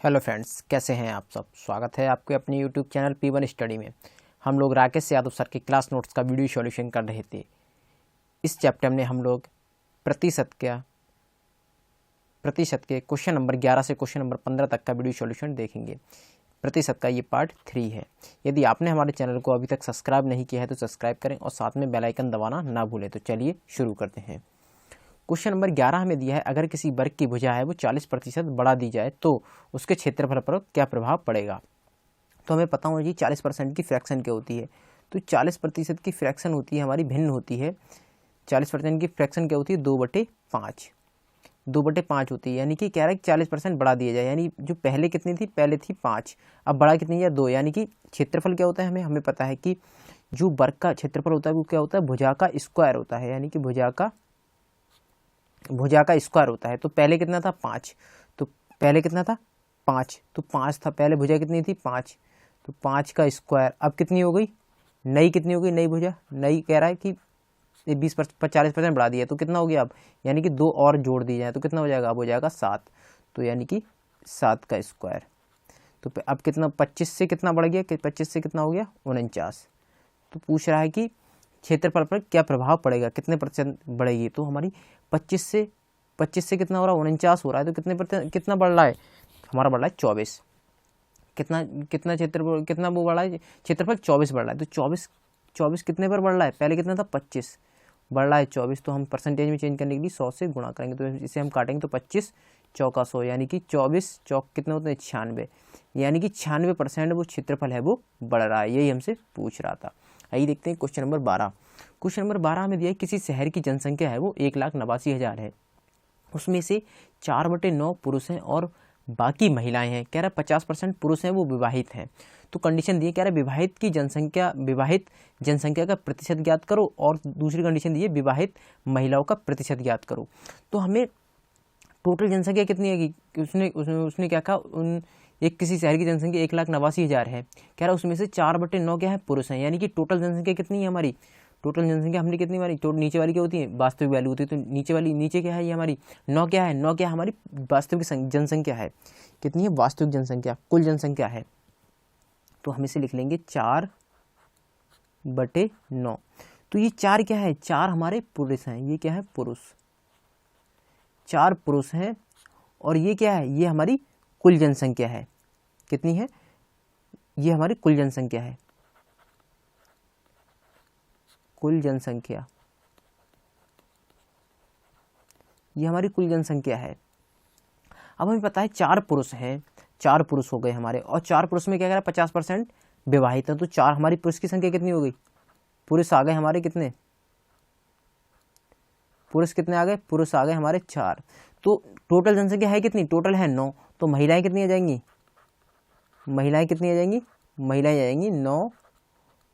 Hello friends, कैसे हैं आप सब। स्वागत है आपके अपने यूट्यूब चैनल P1 स्टडी में। हम लोग राकेश यादव सर के क्लास नोट्स का वीडियो सॉल्यूशन कर रहे थे। इस चैप्टर में हम लोग प्रतिशत के क्वेश्चन नंबर 11 से क्वेश्चन नंबर 15 तक का वीडियो सॉल्यूशन देखेंगे। प्रतिशत का ये पार्ट 3 है। यदि आपने हमारे चैनल को अभी तक सब्सक्राइब नहीं किया है तो सब्सक्राइब करें और साथ में बेल आइकन दबाना ना भूलें। तो चलिए शुरू करते हैं। क्वेश्चन नंबर 11 हमें दिया है, अगर किसी वर्ग की भुजा है वो 40% बढ़ा दी जाए तो उसके क्षेत्रफल पर क्या प्रभाव पड़ेगा। तो हमें पता होना चाहिए 40% की फ्रैक्शन क्या होती है। तो 40% की फ्रैक्शन होती है हमारी भिन्न होती है। 40% की फ्रैक्शन क्या होती है, 2/5। 2/5 होती है, यानी कि कह रहा है कि 40% बढ़ा दिया जाए। यानी जो पहले कितनी थी, पहले थी 5, अब बढ़ा कितनी है, 2। यानी कि क्षेत्रफल क्या होता है, हमें पता है कि जो वर्ग का क्षेत्रफल होता है वो क्या होता है, भुजा का स्क्वायर होता है। यानी कि भुजा का स्क्वायर होता है। तो पहले कितना था, 5। तो पहले कितना था, 5। तो 5 था पहले, भुजा कितनी थी, 5। तो 5 का स्क्वायर अब कितनी हो गई, नई कितनी हो गई, नई भुजा। नई कह रहा है कि 40% बढ़ा दिया तो कितना हो गया अब, यानी कि 2 और जोड़ दिए जाए तो कितना हो जाएगा, अब हो जाएगा 7। तो यानी कि 7 का स्क्वायर। तो अब कितना, 25 से कितना बढ़ गया, कि 25 से कितना हो गया, 49। तो पूछ रहा है कि क्षेत्रफल पर क्या प्रभाव पड़ेगा, कितने % बढ़ेगी। तो हमारी 25 से कितना हो रहा है, 49 हो रहा है। तो कितना बढ़ रहा है, हमारा बढ़ रहा है 24। कितना क्षेत्रफल, कितना वो बढ़ रहा है, क्षेत्रफल 24 बढ़ रहा है। तो 24 कितने पर बढ़ रहा है, पहले कितना था, 25, बढ़ रहा है 24। तो हम परसेंटेज में चेंज करने के लिए 100 से गुणा करेंगे। तो इसे हम काटेंगे तो 25 चौका 100, यानी कि 24 चौक कितने होते हैं, 96। यानी कि 96% वो क्षेत्रफल है वो बढ़ रहा है। यही हमसे पूछ रहा था। आइए देखते हैं क्वेश्चन नंबर 12। क्वेश्चन नंबर 12 हमें दिया है, किसी शहर की जनसंख्या है वो 1,89,000 है। उसमें से 4/9 पुरुष हैं और बाकी महिलाएं हैं। कह रहा है 50% पुरुष हैं, वो विवाहित हैं। तो कंडीशन दी है, कह रहा है विवाहित जनसंख्या का प्रतिशत ज्ञात करो, और दूसरी कंडीशन दी है विवाहित महिलाओं का प्रतिशत ज्ञात करो। तो हमें टोटल जनसंख्या कितनी है कि उसने क्या कहा, किसी शहर की जनसंख्या 1,89,000 है। कह रहा है उसमें से 4/9 क्या है, पुरुष हैं। यानी कि टोटल जनसंख्या कितनी है हमारी, टोटल जनसंख्या हमने कितनी मारी, नीचे वाली क्या होती है, वास्तविक वैल्यू होती है। तो नीचे क्या है, ये हमारी 9 क्या है, 9 क्या हमारी वास्तविक जनसंख्या है। कितनी है, वास्तविक जनसंख्या, कुल जनसंख्या है। तो हम इसे लिख लेंगे 4/9। तो ये 4 क्या है, 4 हमारे पुरुष हैं। ये क्या है, पुरुष, 4 पुरुष हैं। और ये क्या है, ये हमारी कुल जनसंख्या है। कितनी है, ये हमारी कुल जनसंख्या है। कुल जनसंख्या, ये हमारी कुल जनसंख्या है। अब हमें पता है 4 पुरुष हैं, 4 पुरुष हो गए हमारे, और 4 पुरुष में क्या कह रहा है, 50% विवाहित है। तो 4 हमारी पुरुष की संख्या कितनी हो गई, पुरुष आ गए हमारे कितने, पुरुष कितने आ गए, पुरुष आ गए हमारे 4। तो टोटल जनसंख्या है कितनी, टोटल है 9। तो महिलाएं कितनी आ जाएंगी, महिलाएं कितनी आ जाएंगी, महिलाएं आ जाएंगी 9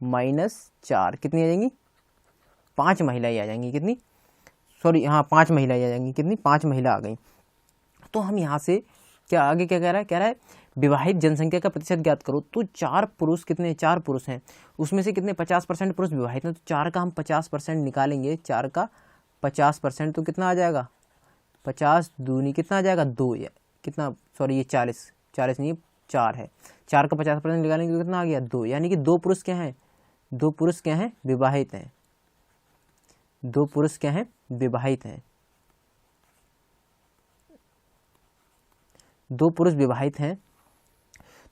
- 4, कितनी आ जाएंगी, 5 महिलाएं आ जाएंगी। कितनी, सॉरी, हाँ 5 महिलाएं आ जाएंगी। कितनी, 5 महिला आ गई। तो हम यहाँ से क्या आगे क्या कह रहा है, विवाहित जनसंख्या का प्रतिशत ज्ञात करो। तो 4 पुरुष कितने, 4 पुरुष हैं, उसमें से कितने 50% पुरुष विवाहित हैं। तो 4 का हम 50% निकालेंगे, 4 का 50%, तो कितना आ जाएगा, 50 दूनी कितना आ जाएगा, 2, या कितना, सॉरी ये 40 नहीं, 4 है। 4 का 50% निकालेंगे तो कितना आ गया, 2। यानी कि 2 पुरुष क्या हैं, 2 पुरुष क्या हैं, विवाहित हैं। 2 पुरुष क्या हैं, विवाहित हैं। 2 पुरुष विवाहित हैं।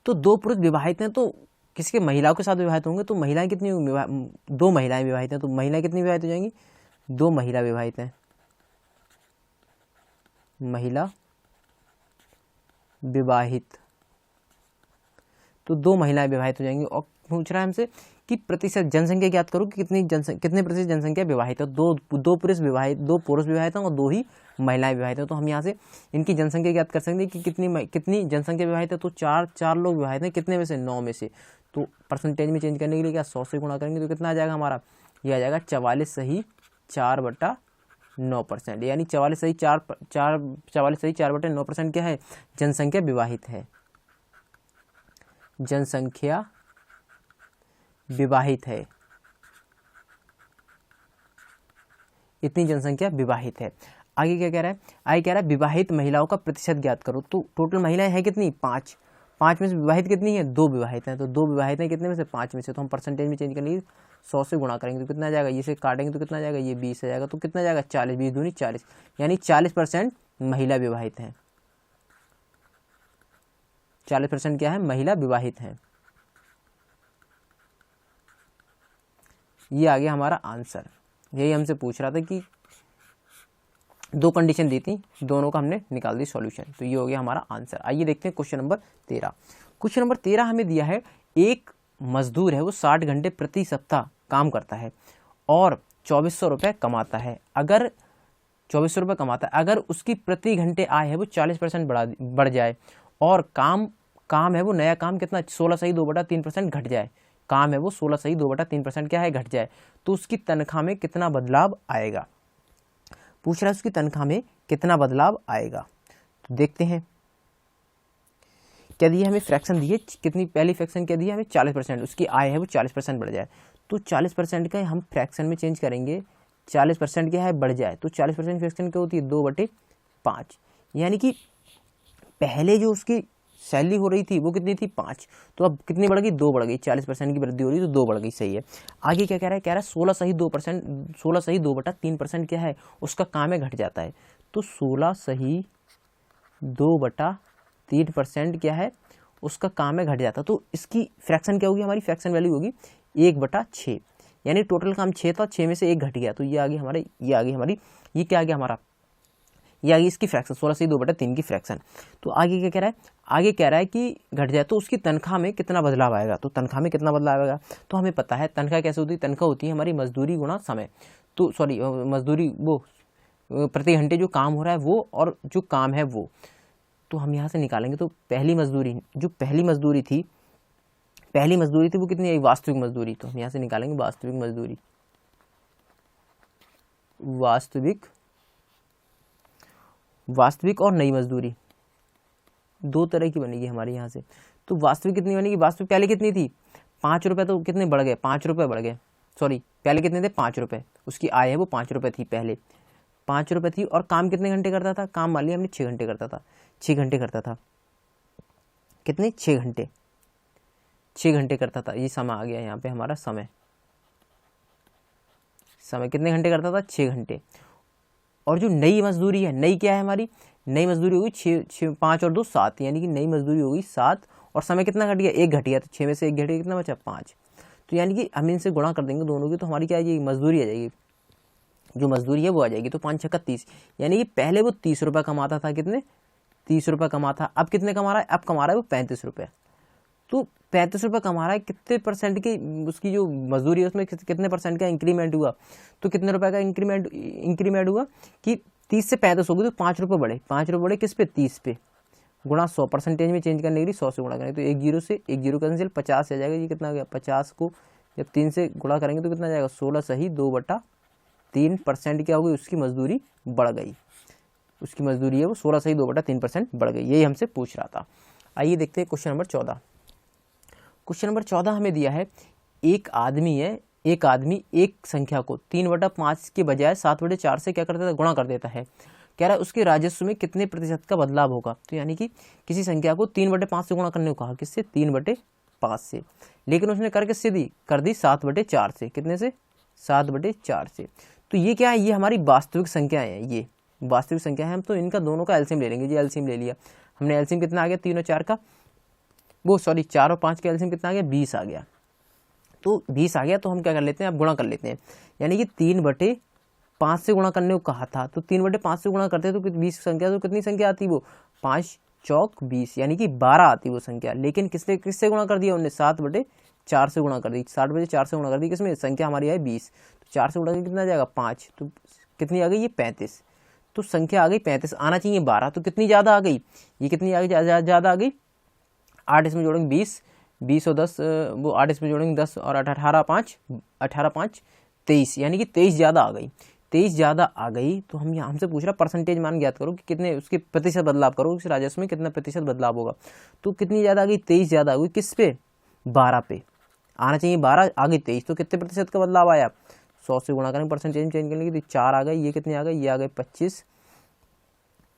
तो 2 पुरुष विवाहित हैं, तो किसके, महिलाओं के साथ विवाहित होंगे। तो महिलाएं कितनी होंगी, 2 महिलाएं विवाहित हैं। तो महिलाएं कितनी विवाहित हो जाएंगी, 2 महिला विवाहित हैं, महिला विवाहित। तो 2 महिलाएं विवाहित हो जाएंगी। और पूछ रहा है हमसे कि प्रतिशत जनसंख्या ज्ञात करो कि कितने प्रतिशत जनसंख्या विवाहित है। दो पुरुष विवाहित हैं और 2 ही महिलाएं विवाहित हैं। तो हम यहाँ से इनकी जनसंख्या ज्ञात कर सकते हैं कि कितनी जनसंख्या विवाहित है। तो 4 लोग विवाहित हैं, कितने में से, 9 में से। तो परसेंटेज में चेंज करने के लिए क्या, 100 से गुणा करेंगे तो कितना आ जाएगा हमारा, यह आ जाएगा 44 सही 4/9%। यानी 44 सही 4/9% क्या है, जनसंख्या विवाहित है, जनसंख्या विवाहित है, इतनी जनसंख्या विवाहित है। आगे क्या कह रहा है, आगे कह रहा है विवाहित महिलाओं का प्रतिशत ज्ञात करो। तो टोटल महिलाएं हैं कितनी, 5, 5 में से विवाहित कितनी है, 2 विवाहित हैं, तो 2 विवाहित हैं कितने में से, 5 में से, तो हम परसेंटेज में चेंज करेंगे, 100 से गुणा करेंगे तो कितना आ जाएगा, ये से काटेंगे तो कितना आ जाएगा, ये 20 आ जाएगा, तो कितना जाएगा 40, 20 दूनी 40, यानी 40% महिला विवाहित हैं। 40% क्या है, महिला विवाहित हैं। ये आ गया हमारा आंसर। यही हमसे पूछ रहा था कि 2 कंडीशन दी थी, दोनों का हमने निकाल दी सॉल्यूशन, तो ये हो गया हमारा आंसर। आइए देखते हैं क्वेश्चन नंबर 13। क्वेश्चन नंबर 13 हमें दिया है, एक मजदूर है वो 60 घंटे प्रति सप्ताह काम करता है और 2400 रुपये कमाता है। अगर 2400 रुपये कमाता है, अगर उसकी प्रति घंटे आय है वो 40% बढ़ जाए और काम है वो नया काम कितना 16/2/3% घट जाए, काम है वो 16/2/3% क्या है, घट जाए, तो उसकी तनख्वाह में कितना बदलाव आएगा। पूछ रहा है उसकी तनख्वाह में कितना बदलाव आएगा। तो देखते हैं क्या दिया हमें, फ्रैक्शन दी है कितनी, पहली फ्रैक्शन क्या दिया हमें 40%, उसकी आय है वो 40% बढ़ जाए, तो 40% का हम फ्रैक्शन में चेंज करेंगे, 40% क्या है बढ़ जाए, तो 40% फ्रैक्शन क्या होती है 2/5, यानी कि पहले जो उसकी सैलरी हो रही थी वो कितनी थी 5, तो अब कितनी बढ़ गई 2 बढ़ गई, 40% की वृद्धि हो रही है तो 2 बढ़ गई, सही है। आगे क्या कह रहा है, कह रहा है 16/2% क्या है उसका काम है घट जाता है, तो 16/2/3% क्या है उसका काम है घट जाता है, तो इसकी फ्रैक्शन क्या होगी, हमारी फ्रैक्शन वैल्यू होगी 1/6, यानी टोटल काम 6 था, 6 में से 1 घट गया, तो ये आ गई हमारी, ये आ गई हमारी, ये क्या आ गया हमारा, ये आ गई इसकी फ्रैक्शन 16/2/3 की फ्रैक्शन। तो आगे क्या कह रहा है, आगे कह रहा है कि घट जाए तो उसकी तनख्वाह में कितना बदलाव आएगा, तो तनख्वाह में कितना बदलाव आएगा, तो हमें पता है तनख्वाह कैसे होती है, तनख्वाह होती है हमारी मजदूरी गुणा समय, तो सॉरी मजदूरी वो प्रति घंटे जो काम हो रहा है वो और जो काम है वो, तो हम यहाँ से निकालेंगे, तो पहली मजदूरी जो पहली मजदूरी थी वो कितनी आई, वास्तविक मजदूरी, तो हम यहाँ से निकालेंगे वास्तविक मजदूरी, वास्तविक और नई मजदूरी दो तरह की बनेगी हमारे यहाँ से। तो वास्तविक कितनी बनेगी, वास्तविक पहले कितनी थी 5 रुपये, तो कितने बढ़ गए 5 रुपये बढ़ गए, सॉरी पहले कितने थे 5 रुपये, उसकी आय है वो 5 रुपये थी, पहले 5 रुपये थी, और काम कितने घंटे करता था, काम मान लिया हमने 6 घंटे करता था, 6 घंटे करता था, कितने 6 घंटे करता था, ये समय आ गया यहाँ पे हमारा, समय कितने घंटे करता था 6 घंटे। और जो नई मजदूरी है, नई क्या है हमारी, नई मजदूरी होगी 6, 5 और 2 7, यानी कि नई मजदूरी होगी 7, और समय कितना घट गया 1 घट गया, तो 6 में से 1 घट गया, कितना बचा 5, तो यानी कि हम इनसे गुणा कर देंगे दोनों की, तो हमारी क्या आ जाएगी मजदूरी आ जाएगी, जो मजदूरी है वो आ जाएगी, तो 5 छक्का 30, यानी कि पहले वो 30 रुपये कमाता था, कितने 30 रुपये कमाता, अब कितने कमा रहा है, अब कमा रहा है वो 35 रुपये, तो 35 रुपये कमा रहा है, कितने परसेंट की उसकी जो मजदूरी है उसमें कितने परसेंट का इंक्रीमेंट हुआ, तो कितने रुपए का इंक्रीमेंट हुआ कि 30 से 35 होगी, तो 5 रुपये बढ़े, 5 रुपये बढ़े किस पे 30 पे, गुणा 100 परसेंटेज में चेंज करने के लिए 100 से गुणा करेंगे, तो 1 जीरो कैंसिल 50 आ जाएगा, ये कितना आ गया 50 को जब 3 से गुणा करेंगे तो कितना आ जाएगा 16/2/3% क्या हो गई, उसकी मजदूरी बढ़ गई, उसकी मजदूरी है वो 16/2/3% बढ़ गई, यही हमसे पूछ रहा था। आइए देखते हैं क्वेश्चन नंबर 14। क्वेश्चन नंबर 14 हमें दिया है, एक आदमी एक संख्या को 3/5 के बजाय 7/4 से क्या कर देता है, गुणा कर देता है, कह रहा है उसके राजस्व में कितने प्रतिशत का बदलाव होगा, तो यानी कि किसी संख्या को 3/5 से गुणा करने को कहा, किससे 3/5 से, लेकिन उसने कर किससे दी, कर दी 7/4 से, कितने से 7/4 से, तो ये क्या है, ये हमारी वास्तविक संख्या है, ये वास्तविक संख्या है, हम तो इनका दोनों का एलसीएम ले लेंगे, ये एलसीएम ले लिया हमने, एलसीएम कितना आ गया 3 और 4 का, वो सॉरी 4 और 5 का एलसीएम कितना आ गया 20 आ गया, तो 20 आ गया, तो हम क्या कर लेते हैं अब गुणा कर लेते हैं, यानी कि 3/5 से गुणा करने को कहा था, तो 3/5 से गुणा करते तो 20 संख्या, तो कितनी संख्या आती वो 5 चौक 20, यानी कि 12 आती वो संख्या, लेकिन किससे गुणा कर दिया उन्होंने 7/4 से गुणा कर दी, 7/4 से गुणा कर दी, किसमें संख्या हमारी है 20, तो 4 से गुणा करके कितना जाएगा 5, तो कितनी आ गई ये 35, तो संख्या आ गई 35, आना चाहिए 12, तो कितनी ज़्यादा आ गई, ये कितनी आ गई ज़्यादा आ गई, 8 इसमें जोड़ेंगे 20 और 10 वो 8 इसमें जोड़ेंगे 10 और 18 5 23, यानी कि 23 ज़्यादा आ गई, 23 ज़्यादा आ गई, तो हम हमसे पूछ रहा परसेंटेज मान ज्ञात करो कि कितने उसके प्रतिशत बदलाव करो, उस राजस्व में कितना प्रतिशत बदलाव होगा, तो कितनी ज़्यादा आ गई 23 ज़्यादा आ गई, किस पे 12 पे, आना चाहिए 12 आ गई 23, तो कितने प्रतिशत का बदलाव आया 100 से गुणा करें परसेंटेज चेंज करने की, तो 4 आ गई, ये कितने आ गए, ये आ गए 25,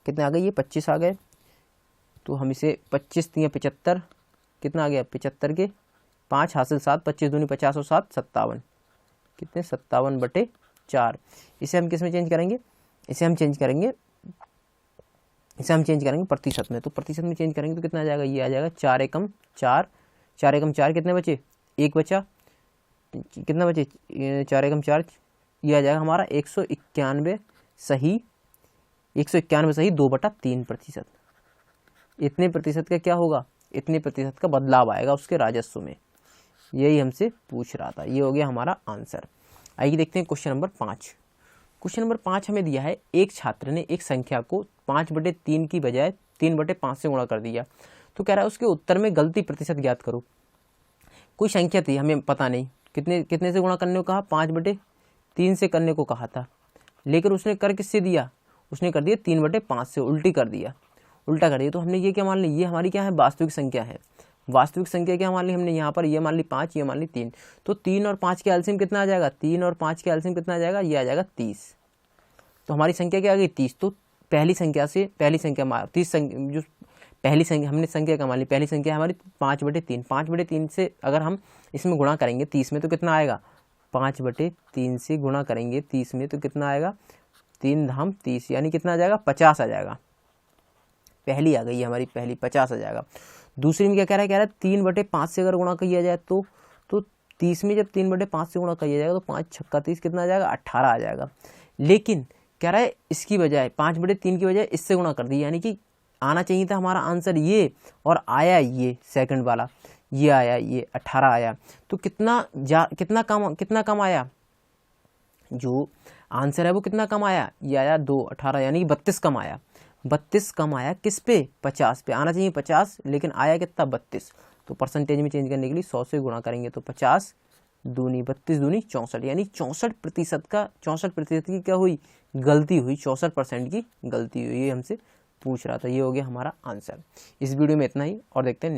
कितने आ गए, ये 25 आ गए। तो हम इसे 25 तियाँ 75, कितना आ गया 75 के 5 हासिल 7, 25 दूनी 50 और 7 57, कितने 57/4। इसे हम किस में चेंज करेंगे, इसे हम चेंज करेंगे प्रतिशत में। तो प्रतिशत में चेंज करेंगे तो कितना आ जाएगा, ये आ जाएगा 4 एकम 4, 4 एकम 4 कितने बचे, 1 बचा, कितना बचे 4 एकम 4, ये आ जाएगा हमारा 191 सही, 191 सही 2/3%। इतने प्रतिशत का क्या होगा, इतने प्रतिशत का बदलाव आएगा उसके राजस्व में, यही हमसे पूछ रहा था। ये हो गया हमारा आंसर। आइए देखते हैं क्वेश्चन नंबर 5। क्वेश्चन नंबर 5 हमें दिया है, एक छात्र ने एक संख्या को 5/3 की बजाय 3/5 से गुणा कर दिया। तो कह रहा है उसके उत्तर में गलती प्रतिशत ज्ञात करो। कोई संख्या थी, हमें पता नहीं कितने से गुणा करने को कहा, 5/3 से करने को कहा था, लेकिन उसने कर किससे दिया, उसने कर दिया 3/5 से, उल्टा कर दिया। तो हमने ये क्या मान ली, ये हमारी क्या है, वास्तविक संख्या है। वास्तविक संख्या क्या मान ली हमने यहाँ पर, ये मान ली 5, ये मान ली 3। तो 3 और 5 के एलसीएम कितना आ जाएगा, 3 और 5 के एलसीएम कितना आ जाएगा, ये आ जाएगा 30। तो हमारी संख्या क्या आ गई 30। तो पहली संख्या 30 जो पहली संख्या हमने संख्या का मान ली, पहली संख्या हमारी 5/3। 5/3 से अगर हम इसमें गुणा करेंगे 30 में तो कितना आएगा, 5/3 से गुणा करेंगे 30 में तो कितना आएगा, 3 धाम 30, यानी कितना आ जाएगा 50 आ जाएगा। पहली आ गई हमारी, पहली 50 आ जाएगा। दूसरी में क्या कह रहा है 3/5 से अगर गुणा किया जाए तो 30 में जब 3/5 से गुणा किया जाएगा तो 5 छक्का 30 कितना आ जाएगा, 18 आ जाएगा। लेकिन कह रहा है इसकी बजाय 5/3 की बजाय इससे गुणा कर दी, यानी कि आना चाहिए था हमारा आंसर ये, और आया ये सेकंड वाला, ये आया, ये 18 आया। तो कितना कम आया, जो आंसर है वो कितना कम आया, ये आया 2, 18 यानी 32 कम आया। 32 कम आया किस पे, 50 पे। आना चाहिए 50, लेकिन आया कितना 32। तो परसेंटेज में चेंज करने के लिए 100 से गुणा करेंगे तो 50 दूनी 32 दूनी 64, यानी 64% की क्या हुई, गलती हुई, 64% की गलती हुई। ये हमसे पूछ रहा था, ये हो गया हमारा आंसर। इस वीडियो में इतना ही, और देखते हैं